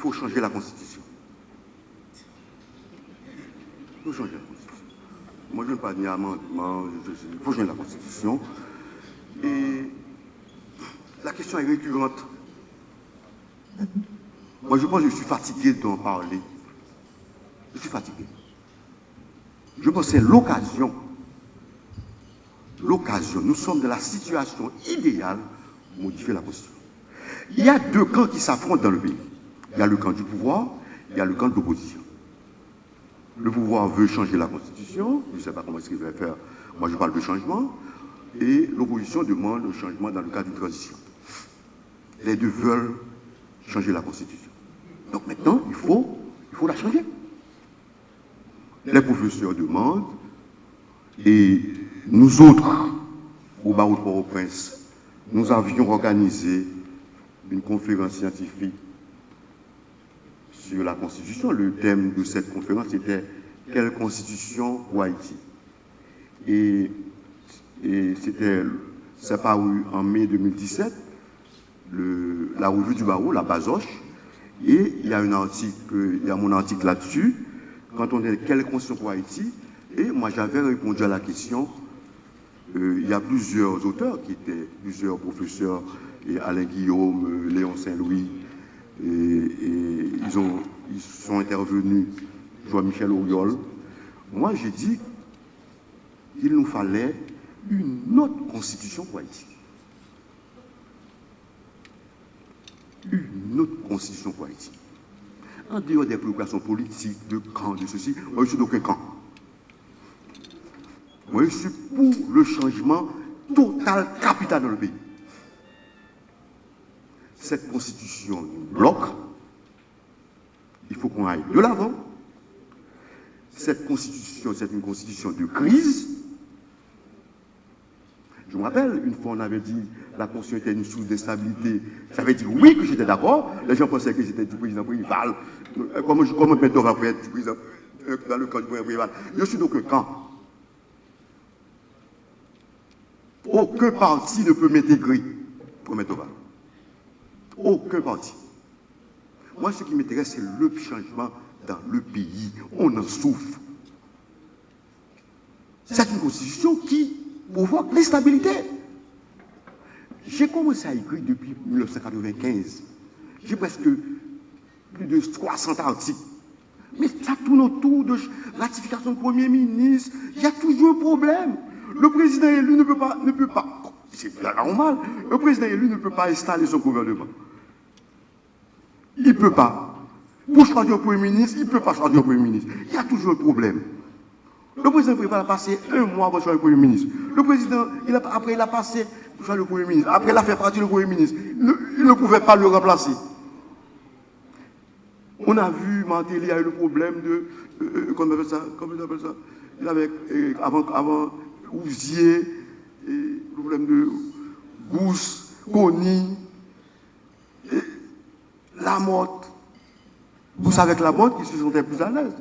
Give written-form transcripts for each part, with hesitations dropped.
faut changer la Constitution. Il faut changer la Constitution. Moi, je ne parle pas d'amendement, il faut changer la Constitution. Et la question est récurrente. Moi, je pense que je suis fatigué d'en parler. Je suis fatigué. Je pense que c'est l'occasion. L'occasion. Nous sommes dans la situation idéale pour modifier la Constitution. Il y a deux camps qui s'affrontent dans le pays. Il y a le camp du pouvoir, il y a le camp de l'opposition. Le pouvoir veut changer la Constitution, je ne sais pas comment est-ce qu'il va faire, moi je parle de changement, et l'opposition demande le changement dans le cadre d'une transition. Les deux veulent changer la Constitution. Donc maintenant, il faut la changer. Les professeurs demandent, et nous autres, au barreau de Port-au-Prince, nous avions organisé une conférence scientifique sur la Constitution. Le thème de cette conférence était « Quelle Constitution pour Haïti ?» Et c'est paru en mai 2017, la revue du barreau, la Bazoche, et il y a un article, il y a mon article là-dessus, quand on est « Quelle Constitution pour Haïti ?» Et moi j'avais répondu à la question, il y a plusieurs auteurs qui étaient, plusieurs professeurs, et Alain Guillaume, Léon Saint-Louis, et ils sont intervenus, Jean-Michel Auriol. Moi, j'ai dit qu'il nous fallait une autre constitution pour Haïti. Une autre constitution pour Haïti. En dehors des préoccupations politiques, de camp, de ceci, moi, je suis d'aucun camp. Moi, je suis pour le changement total, capital dans le pays. Cette constitution nous bloque. Il faut qu'on aille de l'avant. Cette constitution, c'est une constitution de crise. Je me rappelle, une fois on avait dit la constitution était une source d'instabilité. J'avais dit oui que j'étais d'accord. Les gens pensaient que c'était du président Préval. Comment maintenant va être du président dans le camp du président Préval? Je suis donc un camp. Aucun parti ne peut m'intégrer. Promettez pas. Aucun parti. Moi, ce qui m'intéresse, c'est le changement dans le pays. On en souffre. C'est une constitution qui provoque l'instabilité. J'ai commencé à écrire depuis 1995. J'ai presque plus de 300 articles. Mais ça tourne autour de ratification du Premier ministre. Il y a toujours un problème. Le président élu ne peut pas, c'est normal, le président élu ne peut pas installer son gouvernement. Il ne peut pas. Pour choisir un Premier ministre, il ne peut pas choisir un Premier ministre. Il y a toujours un problème. Le président Préval a passé un mois pour choisir le Premier ministre. Le président, après il a passé pour choisir le Premier ministre. Après il a fait partir le Premier ministre. Il ne pouvait pas le remplacer. On a vu, Martelly a eu le problème de, comment on appelle ça, il avait, avant Ouzier, le problème de Gousse, Coni, Lamotte. Vous savez que Lamotte, qui se sentait plus à l'aise.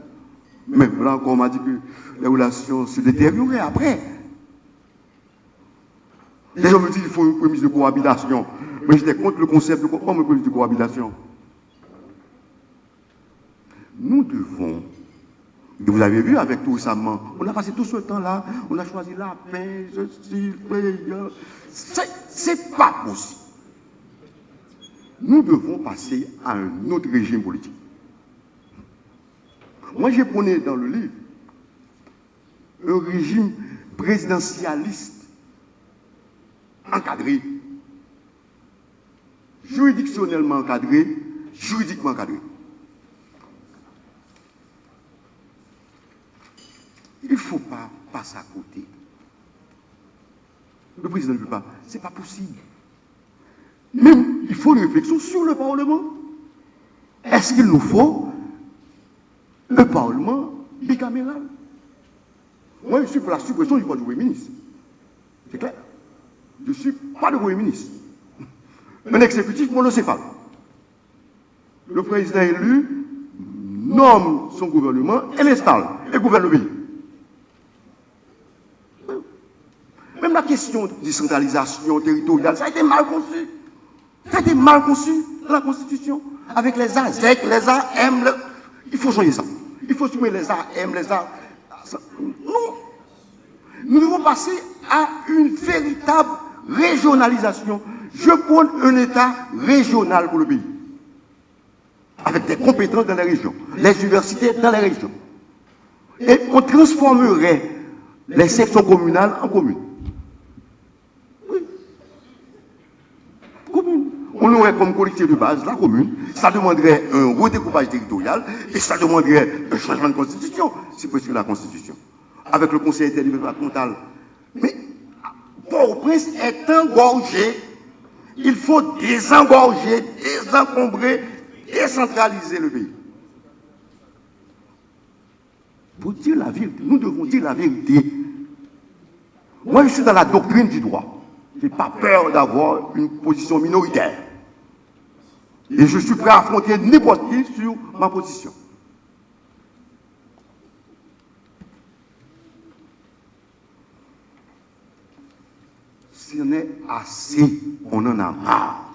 Même là encore, on m'a dit que les relations se détérioraient après. Les gens me disent qu'il faut une prémisse de cohabitation. Mais j'étais contre le concept de une prémisse de cohabitation. Nous devons, et vous avez vu avec tout récemment, on a passé tout ce temps-là, on a choisi la paix, c'est pas possible. Nous devons passer à un autre régime politique. Moi, j'ai prôné dans le livre un régime présidentialiste encadré, juridictionnellement encadré, juridiquement encadré. Il ne faut pas passer à côté. Le président ne veut pas. Ce n'est pas possible. Même, il faut une réflexion sur le Parlement. Est-ce qu'il nous faut un Parlement bicaméral? Moi, je suis pour la suppression du Premier ministre. C'est clair. Je ne suis pas le Premier ministre. Un exécutif monocéphale. Le président élu nomme son gouvernement et l'installe et gouverne le pays. la question de décentralisation territoriale, ça a été mal conçu. Ça a été mal conçu. dans la Constitution. Avec les AZEC, les AM, il faut changer ça. Il faut supprimer les AM, les A. Non. Nous devons passer à une véritable régionalisation. Je prône un État régional pour le pays. Avec des compétences dans les régions, les universités dans les régions. Et on transformerait les sections communales en communes. Oui. Commune. On aurait comme collectivité de base la commune. Ça demanderait un redécoupage territorial et ça demanderait un changement de constitution. C'est presque la constitution. Avec le conseil interdépartemental. Mais Port-au-Prince est engorgé. Il faut désengorger, désencombrer, décentraliser le pays. Pour dire la vérité, nous devons dire la vérité. Moi, je suis dans la doctrine du droit. Je n'ai pas peur d'avoir une position minoritaire. Et je suis prêt à affronter n'importe qui sur ma position. Si on est assez, on en a marre.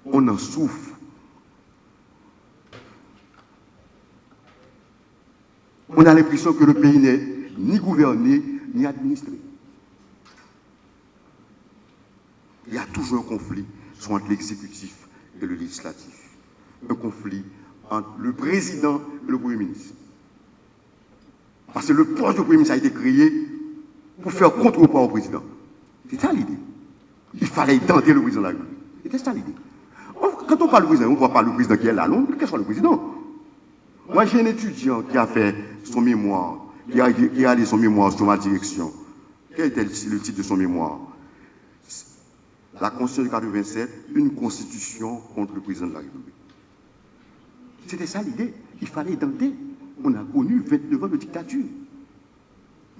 On en souffre. On a l'impression que le pays n'est ni gouverné, ni administré. Il y a toujours un conflit entre l'exécutif et le législatif. Un conflit entre le président et le premier ministre. Parce que le poste du premier ministre a été créé pour faire contre-poids au président. C'est ça l'idée. Il fallait tenter le président de la République. C'était ça l'idée. Quand on parle du président, on ne voit pas le président qui est là, non? Quel soit le président? Moi, j'ai un étudiant qui a fait son mémoire, qui a réalisé son mémoire sur ma direction. Quel était le titre de son mémoire? La Constitution de 87, une constitution contre le président de la République. C'était ça l'idée. Il fallait tenter. On a connu 29 ans de dictature.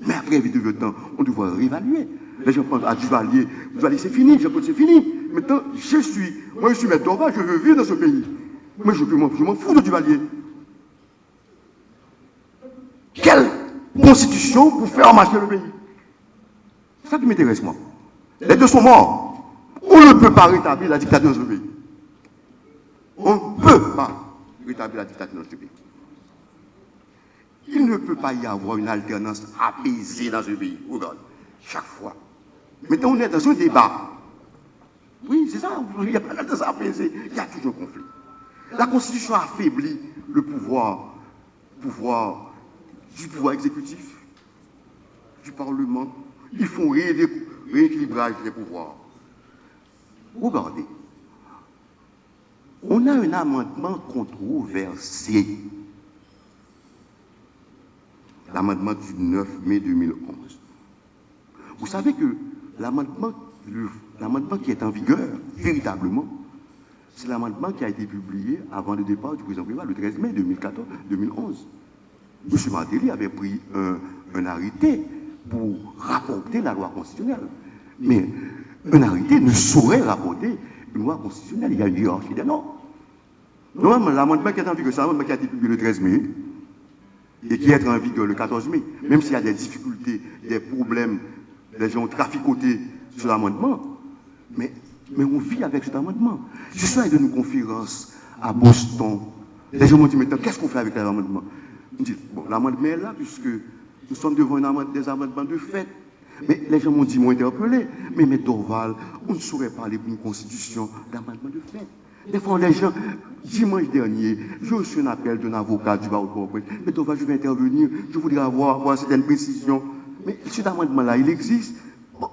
Mais après 29 ans, on devrait réévaluer. Les gens pensent à Duvalier, c'est fini, c'est fini. Maintenant, moi je suis maître d'Orval, je veux vivre dans ce pays. Moi je m'en fous de Duvalier. Quelle constitution pour faire marcher le pays? C'est ça qui m'intéresse, moi. Les deux sont morts. On ne peut pas rétablir la dictature dans ce pays. On ne peut pas rétablir la dictature dans ce pays. Il ne peut pas y avoir une alternance apaisée dans ce pays. Regarde, chaque fois. Maintenant, on est dans un débat. Oui, c'est ça. Il n'y a pas d'alternance apaisée. Il y a toujours un conflit. La Constitution affaiblit le pouvoir exécutif, du Parlement. Ils font rééquilibrage des pouvoirs. Regardez. On a un amendement controversé. L'amendement du 9 mai 2011. Vous savez que l'amendement qui est en vigueur, véritablement, c'est l'amendement qui a été publié avant le départ du président Préval, le 13 mai 2011. M. Martelly avait pris un arrêté pour rapporter la loi constitutionnelle. Mais un arrêté ne saurait rapporter une loi constitutionnelle. Il y a une hiérarchie des normes. Normalement, l'amendement qui est en vigueur, c'est l'amendement qui a été publié le 13 mai et qui est en vigueur le 14 mai. Même s'il y a des difficultés, des problèmes, les gens ont traficoté sur l'amendement, mais on vit avec cet amendement. Je suis allé à une conférence à Boston. Les gens m'ont dit maintenant, qu'est-ce qu'on fait avec l'amendement? On dit, bon, l'amendement est là, puisque nous sommes devant des amendements de fait. Mais les gens m'ont interpellé. Mais M. Dorval, on ne saurait parler d'une constitution d'amendement de fait. Des fois, les gens, dimanche dernier, j'ai reçu un appel d'un avocat du barreau de Port-au-Prince. Mais Dorval, je vais intervenir, je voudrais avoir certaines précisions. Mais cet amendement-là, il existe. Bon,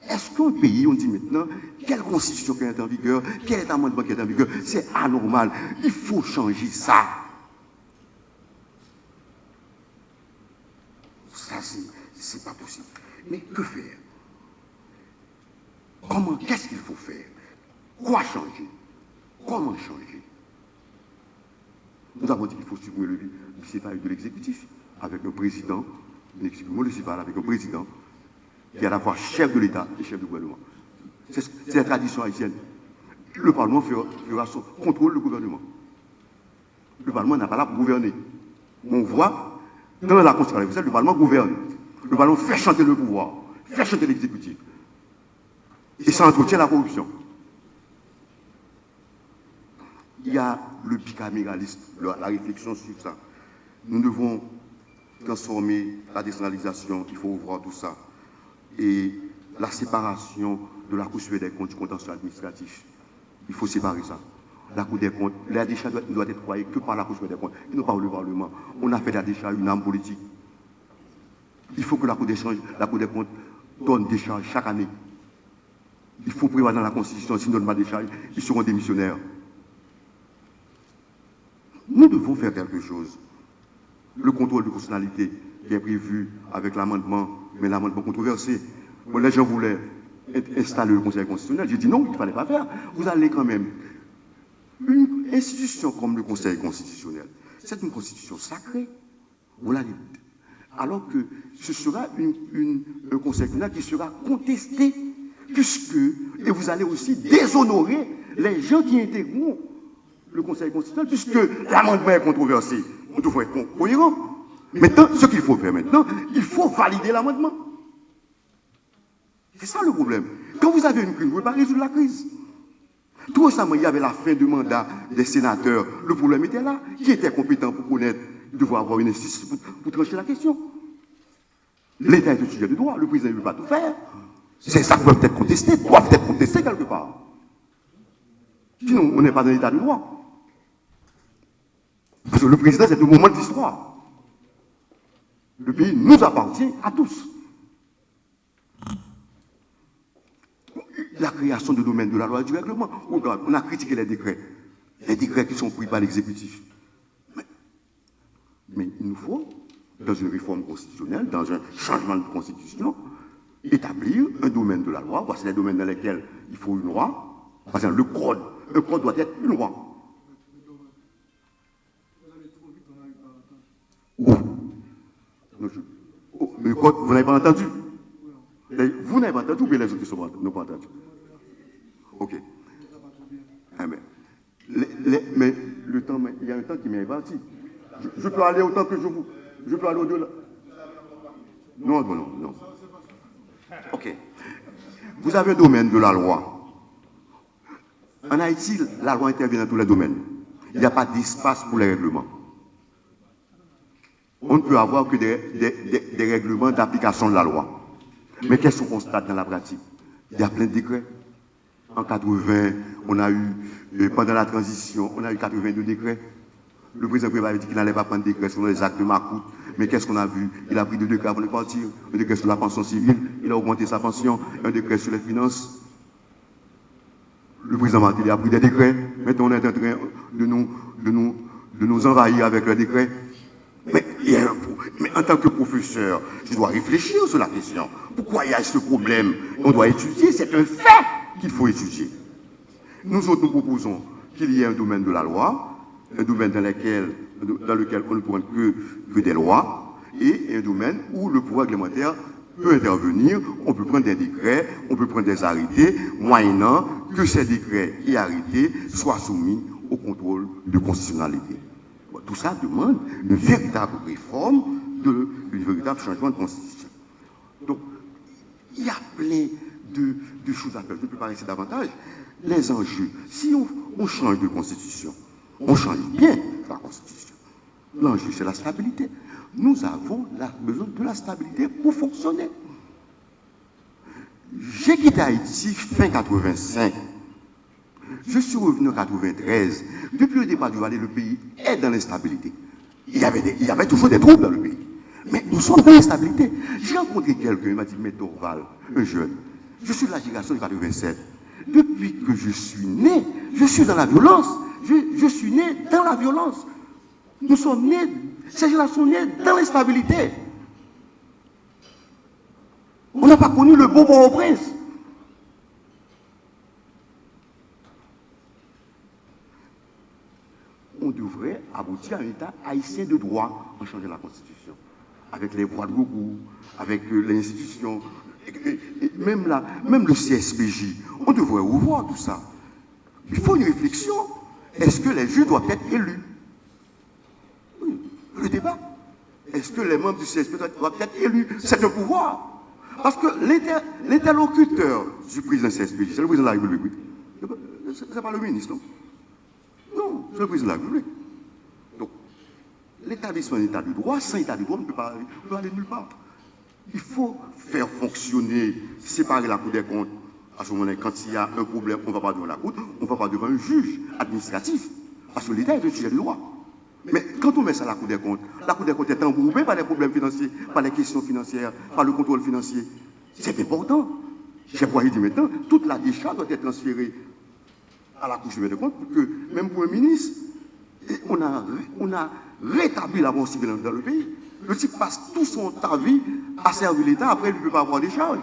est-ce qu'un pays, on dit maintenant, quelle constitution qui est en vigueur, quel est l'amendement qui est en vigueur? C'est anormal. Il faut changer ça. Ça, c'est pas possible. Mais que faire? Qu'est-ce qu'il faut faire? Quoi changer? Comment changer? Nous avons dit qu'il faut supprimer le municipal de l'exécutif, avec un président, une exécutif municipal avec un président, qui est à la fois chef de l'État et chef du gouvernement. C'est la tradition haïtienne. Le Parlement fera son contrôle du gouvernement. Le Parlement n'a pas là pour gouverner. On voit, dans la Constitution, le Parlement gouverne. Le Parlement fait chanter le pouvoir, fait chanter l'exécutif. Et ça entretient la corruption. il y a le bicaméralisme, la réflexion sur ça. Nous devons transformer la décentralisation, il faut ouvrir tout ça. Et la séparation de la Cour supérieure des comptes du contentieux administratif. Il faut séparer ça. La Cour des comptes, la décharge ne doit être croyée que par la Cour supérieure des comptes, et non par le Parlement. On a fait de la décharge une arme politique. Il faut que la Cour des comptes donne des charges chaque année. Il faut prévoir dans la Constitution, s'ils ne donnent pas des charges, ils seront démissionnaires. Nous devons faire quelque chose. Le contrôle de constitutionnalité qui est prévu avec l'amendement, mais l'amendement controversé. Bon, les gens voulaient installer le Conseil constitutionnel. J'ai dit non, il ne fallait pas faire. Vous allez quand même. Une institution comme le Conseil constitutionnel, c'est une constitution sacrée. Vous l'avez dit. Alors que ce sera un Conseil constitutionnel qui sera contesté, puisque, et vous allez aussi déshonorer les gens qui intégreront le Conseil constitutionnel, puisque l'amendement est controversé. On devrait être cohérent. Maintenant, ce qu'il faut faire maintenant, il faut valider l'amendement. C'est ça le problème. Quand vous avez une crise, vous ne pouvez pas résoudre la crise. Tout récemment, il y avait la fin du mandat des sénateurs. Le problème était là. Qui était compétent pour connaître, devoir avoir une institution pour trancher la question? L'État est un sujet de droit. Le président ne veut pas tout faire. Ça peut être contesté, doit être contesté quelque part. Sinon, on n'est pas dans l'état de droit. Parce que le président, c'est un moment de l'histoire. Le pays nous appartient à tous. La création de domaine de la loi et du règlement. On a critiqué les décrets qui sont pris par l'exécutif. Mais il nous faut, dans une réforme constitutionnelle, dans un changement de constitution, établir un domaine de la loi. Voici les domaines dans lesquels il faut une loi. Par exemple, le code doit être une loi. Le code, vous n'avez pas entendu? Vous n'avez pas entendu ou bien les autres n'ont pas entendu? Ok. Mais le temps, il y a un temps qui m'est parti. Je peux aller autant que je vous. Je peux aller au-delà. Non. Ok. Vous avez un domaine de la loi. En Haïti, la loi intervient dans tous les domaines. Il n'y a pas d'espace pour les règlements. On ne peut avoir que des règlements d'application de la loi. Mais qu'est-ce qu'on constate dans la pratique? Il y a plein de décrets. En 80, on a eu, pendant la transition, on a eu 82 décrets. Le président Préval avait dit qu'il n'allait pas prendre des décrets sur les actes de Macoute. Mais qu'est-ce qu'on a vu? Il a pris 2 décrets avant de partir. Un décret sur la pension civile, il a augmenté sa pension. Un décret sur les finances. Le président Martelly a pris des décrets. Maintenant, on est en train de nous envahir avec le décret. Mais en tant que professeur, je dois réfléchir sur la question. Pourquoi il y a ce problème? On doit étudier, c'est un fait qu'il faut étudier. Nous autres, nous proposons qu'il y ait un domaine de la loi, un domaine dans lequel on ne prend que des lois, et un domaine où le pouvoir réglementaire peut intervenir, on peut prendre des décrets, on peut prendre des arrêtés, moyennant que ces décrets et arrêtés soient soumis au contrôle de constitutionnalité. Tout ça demande une véritable réforme, un véritable changement de constitution. Donc, il y a plein de choses à faire. Je ne peux pas rester davantage. Les enjeux, si on change de constitution, on change bien la constitution. L'enjeu, c'est la stabilité. Nous avons besoin de la stabilité pour fonctionner. J'ai quitté Haïti fin 85. Je suis revenu en 93. Depuis le départ du Valais, le pays est dans l'instabilité. Il y avait toujours des troubles dans le pays. Mais nous sommes dans l'instabilité. J'ai rencontré quelqu'un, il m'a dit, mais Torval, un jeune, je suis de la génération de 87. Depuis que je suis né, je suis dans la violence. Je suis né dans la violence. Nous sommes nés, ces gens-là sont nés dans l'instabilité. On n'a pas connu le beau Port-au-Prince. On devrait aboutir à un État haïtien de droit en changeant la Constitution. Avec les voies de recours, avec les institutions, même le CSPJ. On devrait revoir tout ça. Il faut une réflexion. Est-ce que les juges doivent être élus? Oui, le débat. Est-ce que les membres du CSPJ doivent être élus? C'est un pouvoir. Parce que l'interlocuteur du président CSPJ, c'est le président de la République. Ce n'est pas le ministre, non? Non, c'est le président de la République. Donc, l'établissement d'un état de droit, sans état de droit, on ne peut pas aller nulle part. Il faut faire fonctionner, séparer la Cour des comptes. À ce moment-là, quand il y a un problème, on ne va pas devant la Cour, on ne va pas devant un juge administratif. Parce que l'État est un sujet de droit. Mais quand on met ça à la Cour des comptes est embourbée par les problèmes financiers, par les questions financières, par le contrôle financier. C'est important. J'ai pas dit maintenant, toute la décharge doit être transférée à la Cour suprême des comptes pour que, même pour un ministre, on a rétabli la bonne civile dans le pays. Le type passe tout son temps vie à servir l'État, après il ne peut pas avoir des charges.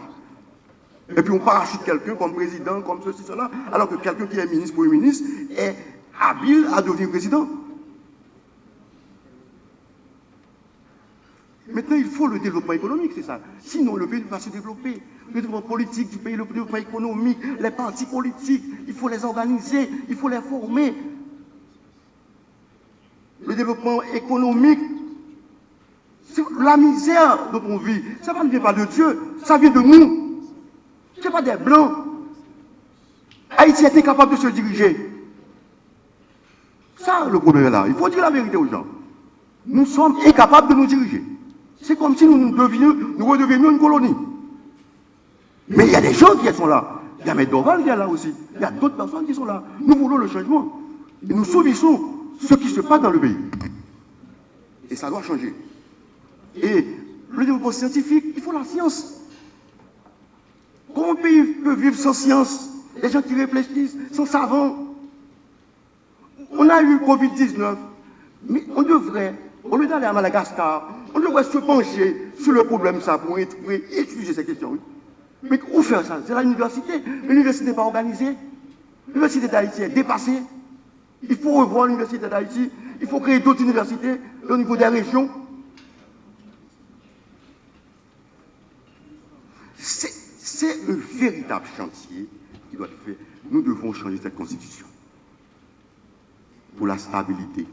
Et puis on parachute quelqu'un comme président, comme ceci, cela, alors que quelqu'un qui est ministre, premier ministre, est habile à devenir président. Maintenant, il faut le développement économique, c'est ça. Sinon, le pays ne va pas se développer. Le développement politique du pays, le développement économique, les partis politiques, il faut les organiser, il faut les former. Le développement économique, la misère dont on vit, ça ne vient pas de Dieu, ça vient de nous. Ce n'est pas des Blancs. Haïti était capable de se diriger. Ça, le problème est là. Il faut dire la vérité aux gens. Nous sommes incapables de nous diriger. C'est comme si nous redevenions une colonie. Mais il y a des gens qui sont là. Il y a Doval qui est là aussi. Il y a d'autres personnes qui sont là. Nous voulons le changement. Et nous subissons ce qui se passe dans le pays. Et ça doit changer. Et le développement scientifique, il faut la science. Comment un pays peut vivre sans science? Les gens qui réfléchissent, sans savants. On a eu Covid-19, mais on devrait, au lieu d'aller à Madagascar, on devrait se pencher sur le problème ça pour étudier ces questions. Mais où faire ça? C'est l'université. L'université n'est pas organisée. L'université d'Haïti est dépassée. Il faut revoir l'université d'Haïti. Il faut créer d'autres universités au niveau des régions. C'est un véritable chantier qui doit être fait. Nous devons changer cette constitution. Pour la stabilité,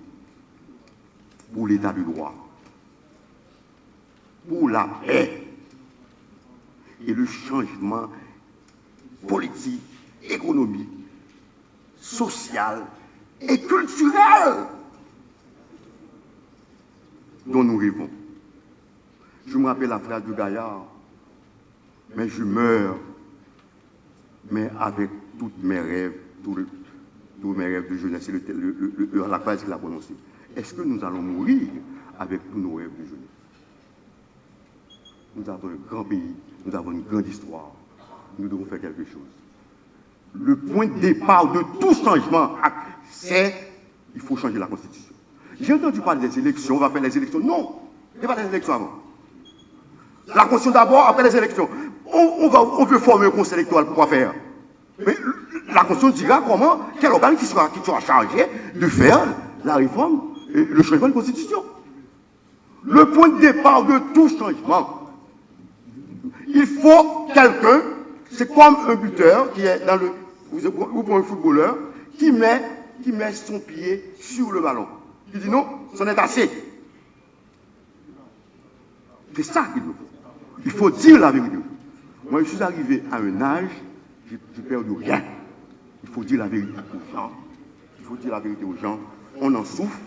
pour l'état de droit, pour la paix et le changement politique, économique, social et culturel dont nous rêvons. Je me rappelle la phrase de Gaillard, mais je meurs, mais avec tous mes rêves, tous mes rêves de jeunesse, c'est la phrase qu'il a prononcée. Est-ce que nous allons mourir avec tous nos rêves de jeunesse? Nous avons un grand pays, nous avons une grande histoire. Nous devons faire quelque chose. Le point de départ de tout changement, c'est qu'il faut changer la Constitution. J'ai entendu parler des élections, on va faire les élections. Non, il n'y a pas des élections avant. La Constitution d'abord, après les élections. On veut former un conseil électoral pour quoi faire? Mais la Constitution dira comment, quel organe qui sera chargé de faire la réforme et le changement de Constitution. Le point de départ de tout changement, il faut quelqu'un, c'est comme un buteur qui est dans le, ou pour un footballeur, qui met son pied sur le ballon. Il dit non, c'en est assez. C'est ça qu'il nous faut. Il faut dire la vérité. Moi, je suis arrivé à un âge, j'ai perdu rien. Il faut dire la vérité aux gens. Il faut dire la vérité aux gens. On en souffre,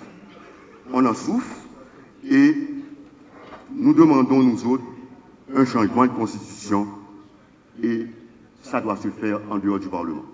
et nous demandons, nous autres, un changement de constitution, et ça doit se faire en dehors du Parlement.